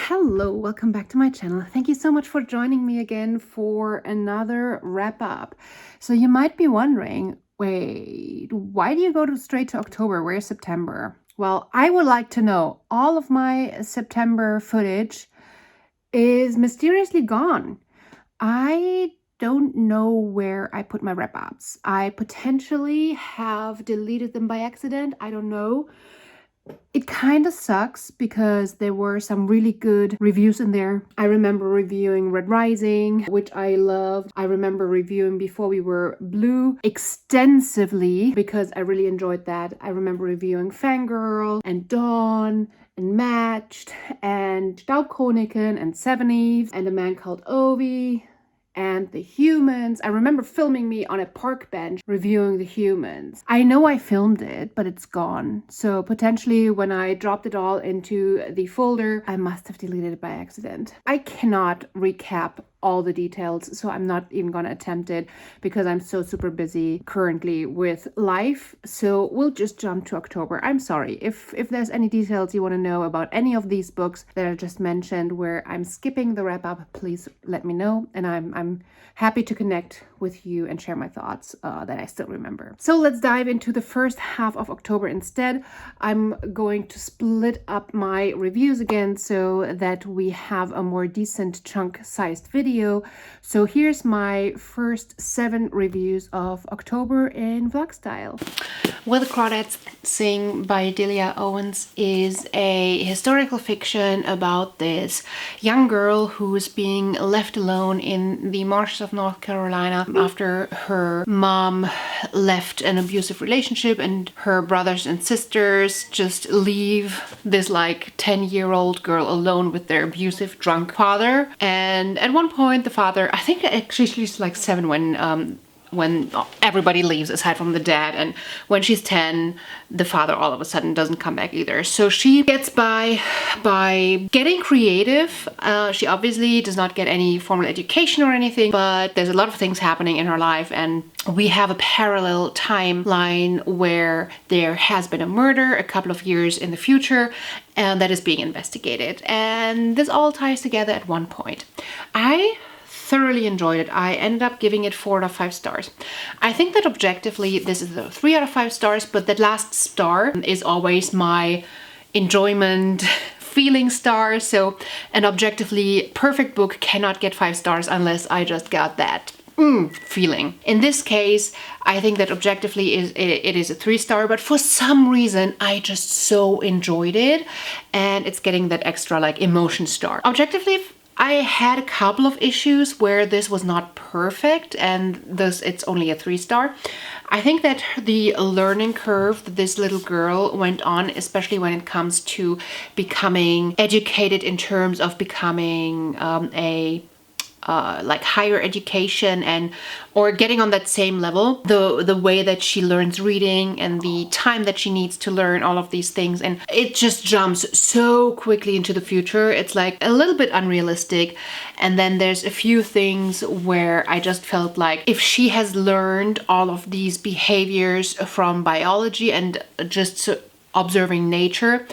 Hello, welcome back to my channel. Thank you so much for joining me again for another wrap up. So you might be wondering, wait, why do you go straight to October? Where's September? Well, I would like to know. All of my September footage is mysteriously gone. I don't know where I put my wrap ups. I potentially have deleted them by accident. I don't know. It kind of sucks because there were some really good reviews in there. I remember reviewing Red Rising, which I loved. I remember reviewing Before We Were Blue extensively because I really enjoyed that. I remember reviewing Fangirl and Dawn and Matched and Staubchroniken and Seven Eves and A Man Called Ovi and The Humans. I remember filming me on a park bench reviewing The Humans. I know I filmed it, but it's gone. So potentially when I dropped it all into the folder, I must have deleted it by accident. I cannot recap all the details, so I'm not even gonna attempt it because I'm so super busy currently with life. So we'll just jump to October. I'm sorry if there's any details you want to know about any of these books that I just mentioned where I'm skipping the wrap up, please let me know, and I'm happy to connect with you and share my thoughts that I still remember. So let's dive into the first half of October instead. I'm going to split up my reviews again so that we have a more decent chunk-sized video. So here's my first 7 reviews of October in vlog style. Well, The Crawdads Sing by Delia Owens is a historical fiction about this young girl who is being left alone in the marshes of North Carolina after her mom left an abusive relationship and her brothers and sisters just leave this like 10-year-old girl alone with their abusive drunk father. And at one point the father, I think actually she's like 7 when everybody leaves aside from the dad, and when she's 10 the father all of a sudden doesn't come back either. So she gets by getting creative. She obviously does not get any formal education or anything, but there's a lot of things happening in her life, and we have a parallel timeline where there has been a murder a couple of years in the future and that is being investigated, and this all ties together at one point. I thoroughly enjoyed it. I ended up giving it 4 out of 5 stars. I think that objectively this is a 3 out of 5 stars, but that last star is always my enjoyment feeling star. So an objectively perfect book cannot get 5 stars unless I just got that feeling. In this case, I think that objectively it is a 3-star, but for some reason I just so enjoyed it and it's getting that extra like emotion star. Objectively, I had a couple of issues where this was not perfect and thus it's only a 3-star. I think that the learning curve that this little girl went on, especially when it comes to becoming educated in terms of becoming like higher education and or getting on that same level, the way that she learns reading and the time that she needs to learn all of these things, and it just jumps so quickly into the future. It's like a little bit unrealistic. And then there's a few things where I just felt like if she has learned all of these behaviors from biology and just observing nature,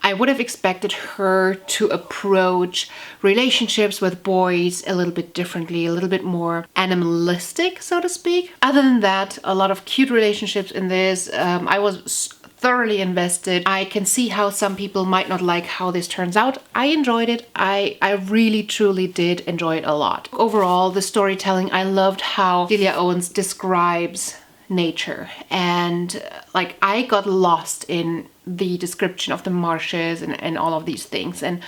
I would have expected her to approach relationships with boys a little bit differently, a little bit more animalistic, so to speak. Other than that, a lot of cute relationships in this. I was thoroughly invested. I can see how some people might not like how this turns out. I enjoyed it. I really truly did enjoy it a lot. Overall, the storytelling, I loved how Delia Owens describes nature, and like I got lost in the description of the marshes and all of these things, and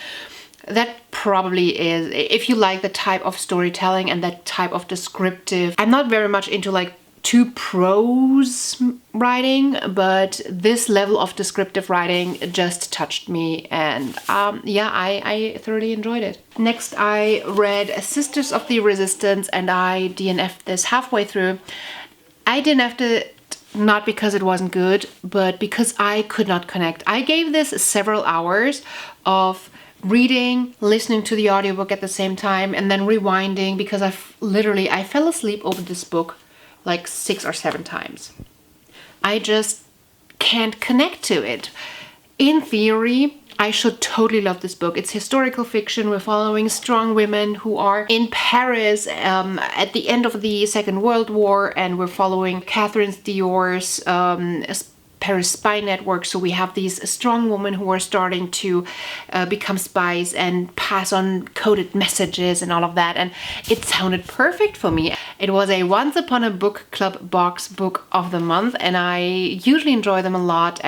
that probably is, if you like the type of storytelling and that type of descriptive. I'm not very much into like too prose writing, but this level of descriptive writing just touched me, and yeah, I thoroughly enjoyed it. Next, I read Sisters of the Resistance, and I DNF'd this halfway through. I DNF'd it not because it wasn't good, but because I could not connect. I gave this several hours of reading, listening to the audiobook at the same time, and then rewinding because I fell asleep over this book like 6 or 7 times. I just can't connect to it. In theory, I should totally love this book. It's historical fiction. We're following strong women who are in Paris at the end of the Second World War, and we're following Catherine Dior's Paris spy network. So we have these strong women who are starting to become spies and pass on coded messages and all of that. And it sounded perfect for me. It was a Once Upon a Book Club box book of the month, and I usually enjoy them a lot.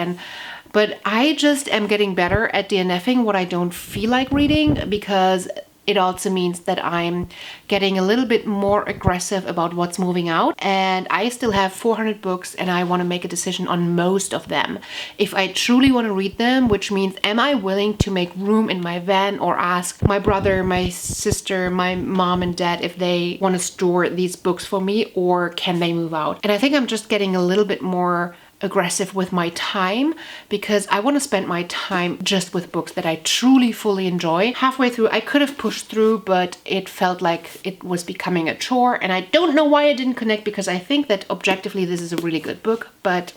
But I just am getting better at DNFing what I don't feel like reading, because it also means that I'm getting a little bit more aggressive about what's moving out. And I still have 400 books and I want to make a decision on most of them. If I truly want to read them, which means am I willing to make room in my van or ask my brother, my sister, my mom and dad if they want to store these books for me, or can they move out? And I think I'm just getting a little bit more aggressive with my time, because I want to spend my time just with books that I truly fully enjoy. Halfway through I could have pushed through, but it felt like it was becoming a chore, and I don't know why I didn't connect, because I think that objectively this is a really good book, but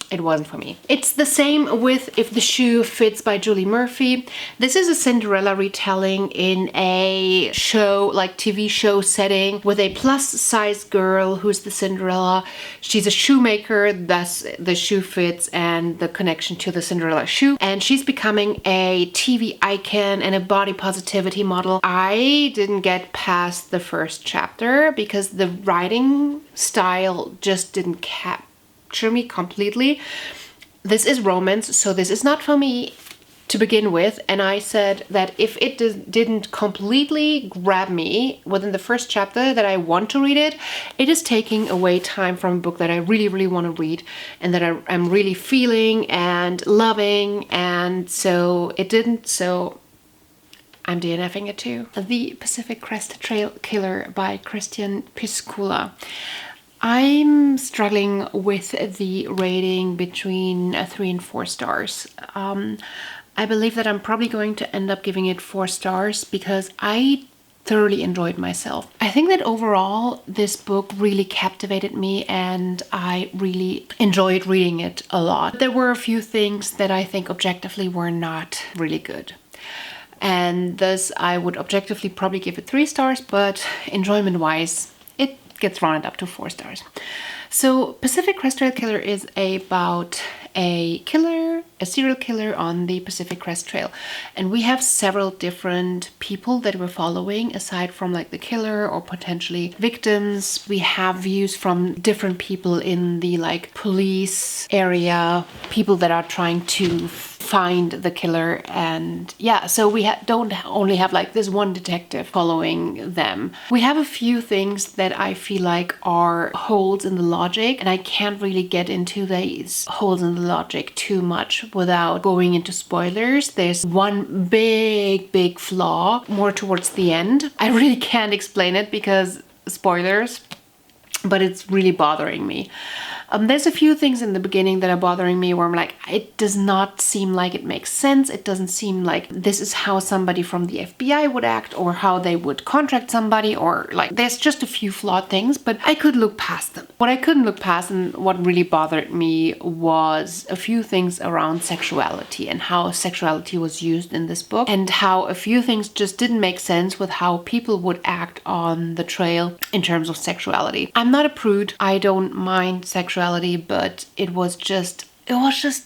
it wasn't for me. It's the same with If the Shoe Fits by Julie Murphy. This is a Cinderella retelling in a show, like TV show setting, with a plus size girl who's the Cinderella. She's a shoemaker, thus the shoe fits and the connection to the Cinderella shoe. And she's becoming a TV icon and a body positivity model. I didn't get past the first chapter because the writing style just didn't capture me completely. This is romance, so this is not for me to begin with. And I said that if it didn't completely grab me within the first chapter, that I want to read it. It is taking away time from a book that I really, really want to read and that I'm really feeling and loving. And so it didn't, so I'm DNFing it too. The Pacific Crest Trail Killer by Christian Piscula. I'm struggling with the rating between 3 and 4 stars. I believe that I'm probably going to end up giving it 4 stars because I thoroughly enjoyed myself. I think that overall this book really captivated me and I really enjoyed reading it a lot. There were a few things that I think objectively were not really good. And thus I would objectively probably give it 3 stars, but enjoyment-wise, it gets rounded up to 4 stars. So Pacific Crest Trail Killer is about a serial killer on the Pacific Crest Trail. And we have several different people that we're following aside from like the killer or potentially victims. We have views from different people in the like police area, people that are trying to find the killer. And yeah, so we don't only have like this one detective following them. We have a few things that I feel like are holes in the logic, and I can't really get into these holes in the logic too much without going into spoilers. There's one big flaw more towards the end. I really can't explain it because spoilers, but it's really bothering me. There's a few things in the beginning that are bothering me where I'm like, it does not seem like it makes sense. It doesn't seem like this is how somebody from the FBI would act or how they would contract somebody, or like there's just a few flawed things, but I could look past them. What I couldn't look past and what really bothered me was a few things around sexuality and how sexuality was used in this book, and how a few things just didn't make sense with how people would act on the trail in terms of sexuality. I'm not a prude. I don't mind sexuality, but it was just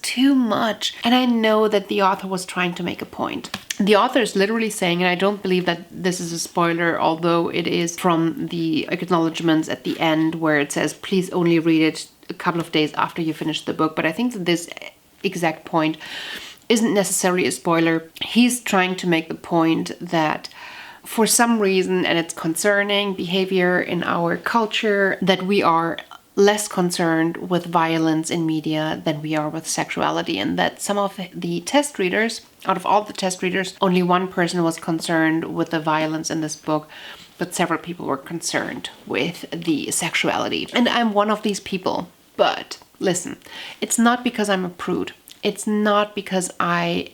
too much. And I know that the author was trying to make a point. The author is literally saying, and I don't believe that this is a spoiler, although it is from the acknowledgements at the end where it says, please only read it a couple of days after you finish the book. But I think that this exact point isn't necessarily a spoiler. He's trying to make the point that for some reason, and it's concerning behavior in our culture, that we are less concerned with violence in media than we are with sexuality, and that some of the test readers, out of all the test readers, only one person was concerned with the violence in this book, but several people were concerned with the sexuality. And I'm one of these people. But listen, it's not because I'm a prude. It's not because I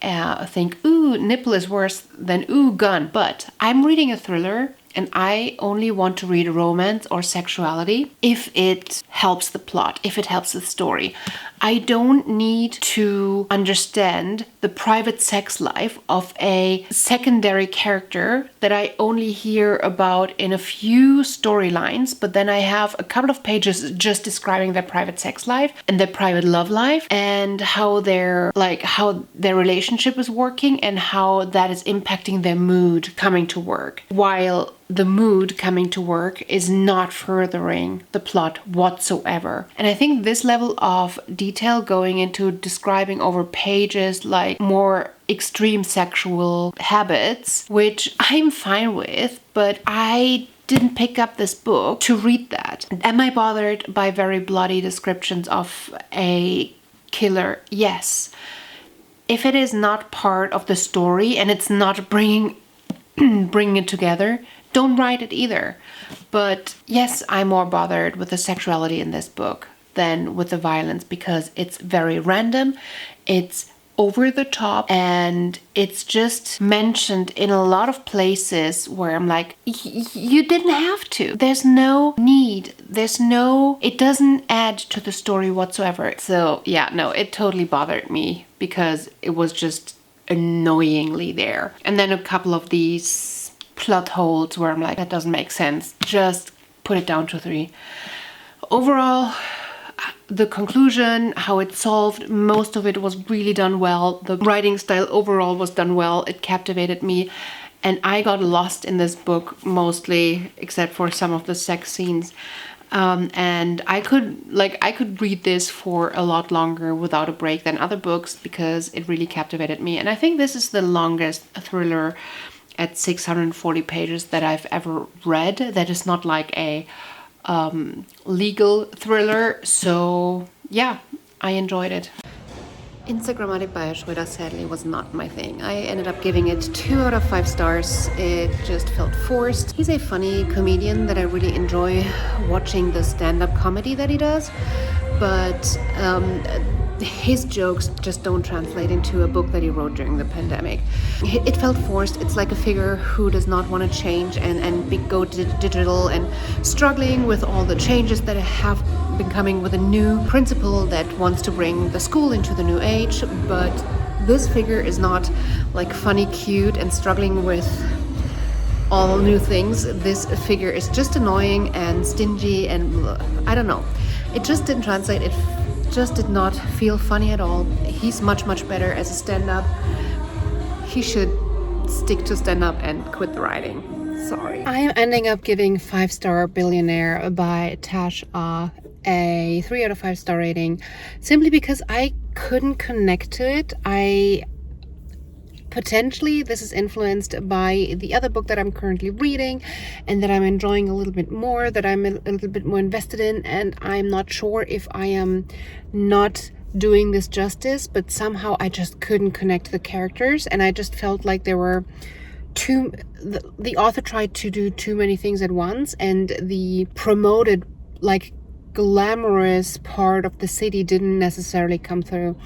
think, ooh, nipple is worse than ooh, gun. But I'm reading a thriller, and I only want to read romance or sexuality if it helps the plot, if it helps the story. I don't need to understand the the private sex life of a secondary character that I only hear about in a few storylines, but then I have a couple of pages just describing their private sex life and their private love life and how their relationship is working and how that is impacting their mood coming to work, while the mood coming to work is not furthering the plot whatsoever. And I think this level of detail going into describing over pages like more extreme sexual habits, which I'm fine with, but I didn't pick up this book to read that. Am I bothered by very bloody descriptions of a killer? Yes. If it is not part of the story and it's not bringing it together, don't write it either. But yes, I'm more bothered with the sexuality in this book than with the violence because it's very random, it's over the top, and it's just mentioned in a lot of places where I'm like, you didn't have to. There's no need. It doesn't add to the story whatsoever. So yeah, no, it totally bothered me because it was just annoyingly there. And then a couple of these plot holes where I'm like, that doesn't make sense. Just put it down to 3. Overall, the conclusion, how it's solved, most of it was really done well. The writing style overall was done well. It captivated me. And I got lost in this book mostly, except for some of the sex scenes. And I could read this for a lot longer without a break than other books because it really captivated me. And I think this is the longest thriller at 640 pages that I've ever read. That is not like a legal thriller. So yeah, I enjoyed it. Instagrammatic by Schröder sadly was not my thing. I ended up giving it 2 out of 5 stars. It just felt forced. He's a funny comedian that I really enjoy watching the stand-up comedy that he does, but his jokes just don't translate into a book that he wrote during the pandemic. It felt forced. It's like a figure who does not want to change and go digital and struggling with all the changes that have been coming with a new principal that wants to bring the school into the new age. But this figure is not like funny, cute, and struggling with all new things. This figure is just annoying and stingy and I don't know. It just didn't translate. It just did not feel funny at all. He's much better as a stand-up. He should stick to stand-up and quit the writing. Sorry. I'm ending up giving 5-star Billionaire by Tash Ah a 3 out of 5 star rating simply because I couldn't connect to it. Potentially this is influenced by the other book that I'm currently reading and that I'm enjoying a little bit more, that I'm a little bit more invested in, and I'm not sure if I am not doing this justice, but somehow I just couldn't connect to the characters, and I just felt like there were the author tried to do too many things at once, and the promoted like glamorous part of the city didn't necessarily come through.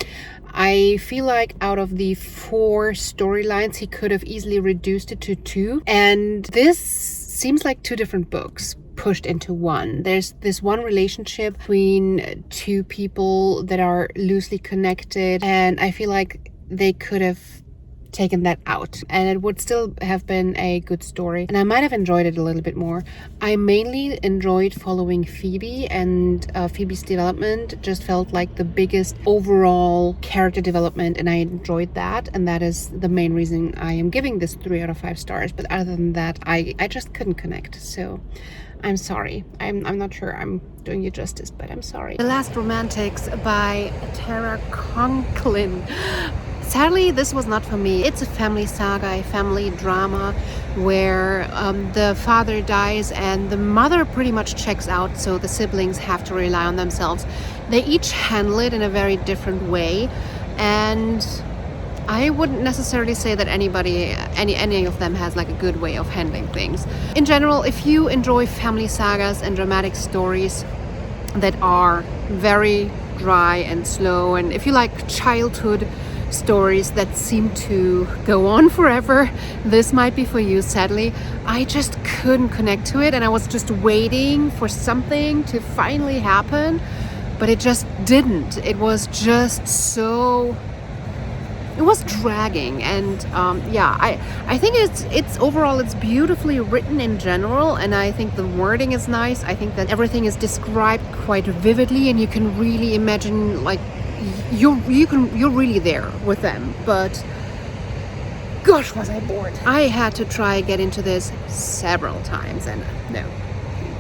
I feel like out of the 4 storylines, he could have easily reduced it to 2. And this seems like 2 different books pushed into one. There's this one relationship between 2 people that are loosely connected. And I feel like they could have taken that out and it would still have been a good story, and I might have enjoyed it a little bit more. I mainly enjoyed following Phoebe, and Phoebe's development just felt like the biggest overall character development, and I enjoyed that, and that is the main reason I am giving this 3 out of 5 stars. But other than that, I just couldn't connect, so I'm sorry. I'm not sure I'm doing you justice, but I'm sorry. The Last Romantics by Tara Conklin. Sadly, this was not for me. It's a family saga, a family drama where the father dies and the mother pretty much checks out, so the siblings have to rely on themselves. They each handle it in a very different way, and I wouldn't necessarily say that any of them has like a good way of handling things. In general, if you enjoy family sagas and dramatic stories that are very dry and slow, and if you like childhood stories that seem to go on forever, this might be for you. Sadly, I just couldn't connect to it, and I was just waiting for something to finally happen, but it just didn't. It was just so it was dragging, and yeah, I think it's overall it's beautifully written in general, and I think the wording is nice. I think that everything is described quite vividly, and you can really imagine, like, you're really there with them. But gosh, was I bored. I had to try get into this several times, and no,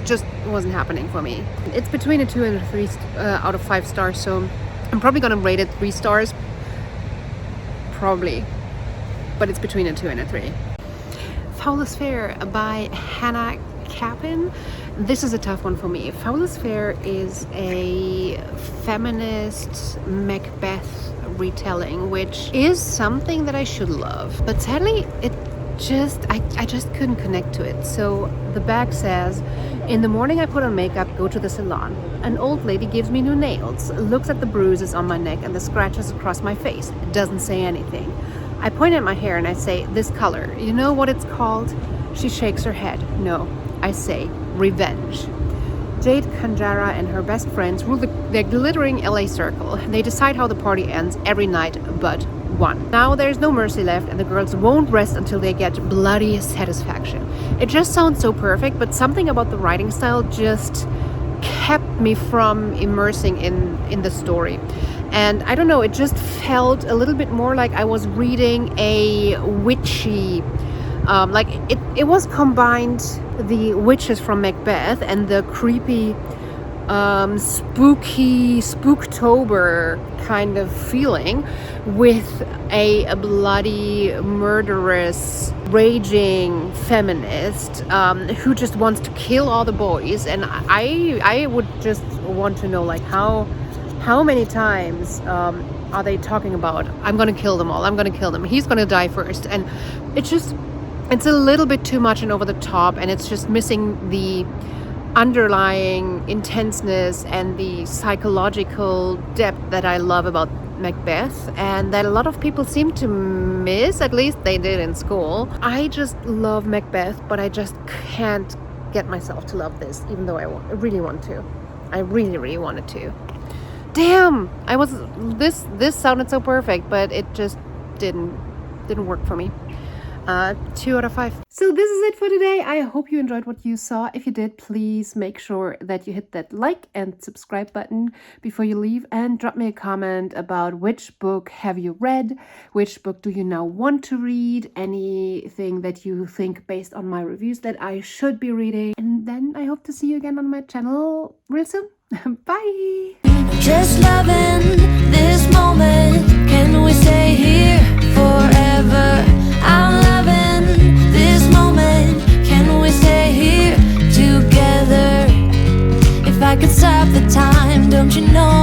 just wasn't happening for me. It's between a 2 and a 3 out of 5 stars, so I'm probably gonna rate it 3 stars. Probably, but it's between a 2 and a 3. Foulest Fair by Hannah Kerken. This is a tough one for me. Foulest Fair is a feminist Macbeth retelling, which is something that I should love, but sadly I just couldn't connect to it. So the back says, in the morning I put on makeup, go to the salon. An old lady gives me new nails, looks at the bruises on my neck and the scratches across my face. Doesn't say anything. I point at my hair and I say, this color, you know what it's called? She shakes her head. No. I say, revenge. Jade Kanjara and her best friends rule their glittering LA circle. They decide how the party ends every night but one. Now there's no mercy left, and the girls won't rest until they get bloody satisfaction. It just sounds so perfect, but something about the writing style just kept me from immersing in the story. And I don't know, it just felt a little bit more like I was reading a witchy, like it was combined the witches from Macbeth and the creepy, spooky Spooktober kind of feeling with a bloody, murderous, raging feminist who just wants to kill all the boys. And I would just want to know, like, how many times are they talking about, I'm gonna kill them all, I'm gonna kill them, he's gonna die first. And it's a little bit too much and over the top, and it's just missing the underlying intenseness and the psychological depth that I love about Macbeth, and that a lot of people seem to miss, at least they did in school. I just love Macbeth, but I just can't get myself to love this, even though I really want to. I really wanted to. Damn! This sounded so perfect, but it just didn't work for me. 2 out of 5. So this is it for today. I hope you enjoyed what you saw. If you did, please make sure that you hit that like and subscribe button before you leave, and drop me a comment about which book have you read, which book do you now want to read, anything that you think based on my reviews that I should be reading. And then I hope to see you again on my channel real soon. Bye! Just loving this moment. Can we stay here forever? I'm loving this moment. Can we stay here together? If I could stop the time, don't you know